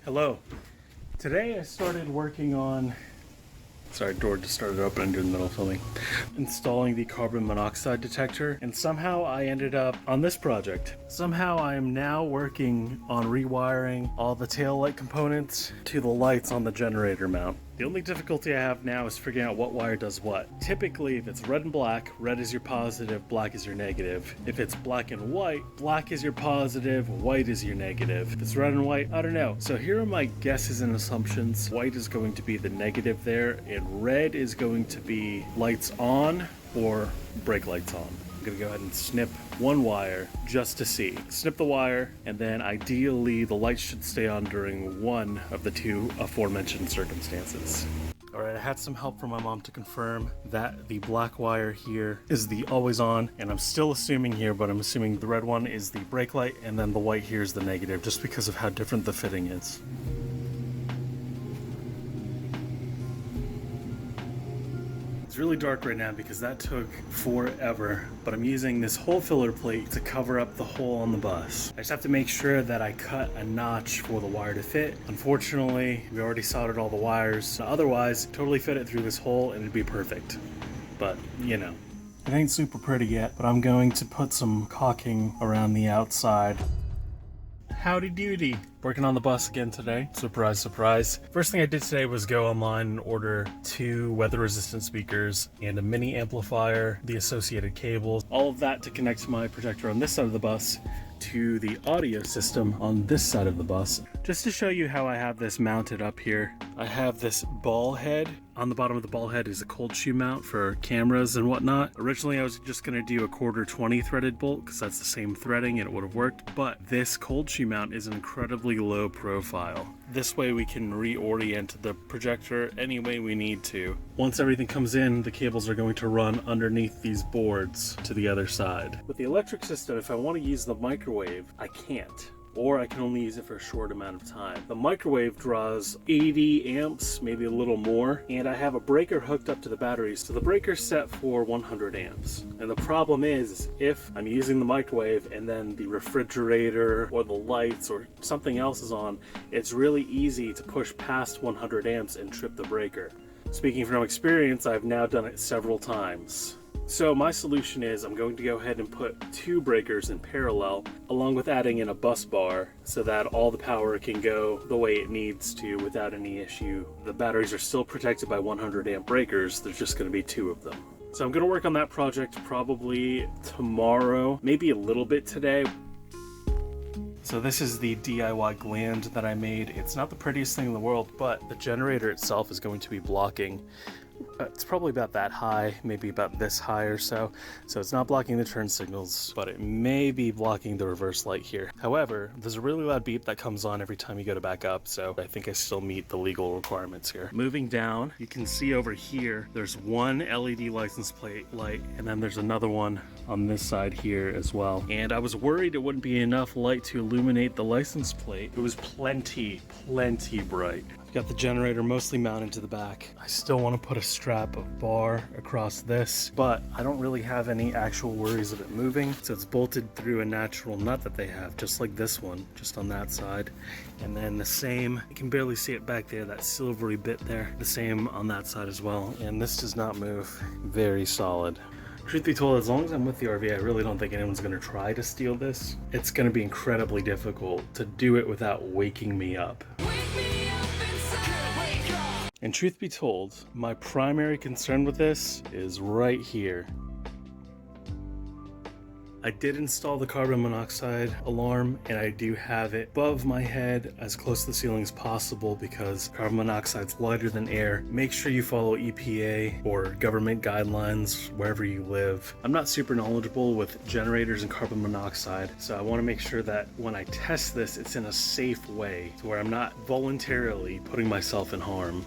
Hello. Today I started working on, sorry, door just started opening during the middle of filming, installing the carbon monoxide detector, and somehow I ended up on this project. Somehow I am now working on rewiring all the tail light components to the lights on the generator mount. The only difficulty I have now is figuring out what wire does what. Typically, if it's red and black, red is your positive, black is your negative. If it's black and white, black is your positive, white is your negative. If it's red and white, I don't know. So here are my guesses and assumptions. White is going to be the negative there, and red is going to be lights on or brake lights on. I'm gonna go ahead and snip one wire just to see. Snip the wire, and then ideally the lights should stay on during one of the two aforementioned circumstances. All right, I had some help from my mom to confirm that the black wire here is the always on, and I'm still assuming here, but I'm assuming the red one is the brake light, and then the white here is the negative, just because of how different the fitting is. It's really dark right now because that took forever, but I'm using this hole filler plate to cover up the hole on the bus. I just have to make sure that I cut a notch for the wire to fit. Unfortunately, we already soldered all the wires. Otherwise, totally fit it through this hole and it'd be perfect. But, you know. It ain't super pretty yet, but I'm going to put some caulking around the outside. Howdy doody. Working on the bus again today. Surprise, surprise. First thing I did today was go online and order 2 weather-resistant speakers and a mini amplifier, the associated cables, all of that to connect my projector on this side of the bus to the audio system on this side of the bus. Just to show you how I have this mounted up here, I have this ball head. On the bottom of the ball head is a cold shoe mount for cameras and whatnot. Originally I was just gonna do a 1/4 threaded bolt because that's the same threading and it would have worked, but this cold shoe mount is incredibly low profile. This way we can reorient the projector any way we need to. Once everything comes in, the cables are going to run underneath these boards to the other side. With the electric system, if I want to use the microwave, I can't. Or I can only use it for a short amount of time. The microwave draws 80 amps, maybe a little more, and I have a breaker hooked up to the batteries, so the breaker's set for 100 amps. And the problem is, if I'm using the microwave and then the refrigerator or the lights or something else is on, it's really easy to push past 100 amps and trip the breaker. Speaking from experience, I've now done it several times. So my solution is I'm going to go ahead and put 2 breakers in parallel, along with adding in a bus bar so that all the power can go the way it needs to without any issue. The batteries are still protected by 100 amp breakers, there's just going to be 2 of them. So I'm going to work on that project probably tomorrow, maybe a little bit today. So this is the DIY gland that I made. It's not the prettiest thing in the world, but the generator itself is going to be blocking. It's probably about that high, maybe about this high or so. So it's not blocking the turn signals, but it may be blocking the reverse light here. However, there's a really loud beep that comes on every time you go to back up, so I think I still meet the legal requirements here. Moving down, you can see over here, there's one LED license plate light, and then there's another one on this side here as well. And I was worried it wouldn't be enough light to illuminate the license plate. It was plenty bright. I've got the generator mostly mounted to the back. I still want to put a strap of bar across this, but I don't really have any actual worries of it moving. So it's bolted through a natural nut that they have, just like this one, just on that side. And then the same, you can barely see it back there, that silvery bit there, the same on that side as well. And this does not move. Very solid. Truth be told, as long as I'm with the RV, I really don't think anyone's going to try to steal this. It's going to be incredibly difficult to do it without waking me up. And truth be told, my primary concern with this is right here. I did install the carbon monoxide alarm, and I do have it above my head as close to the ceiling as possible because carbon monoxide's lighter than air. Make sure you follow EPA or government guidelines wherever you live. I'm not super knowledgeable with generators and carbon monoxide, so I want to make sure that when I test this, it's in a safe way to where I'm not voluntarily putting myself in harm.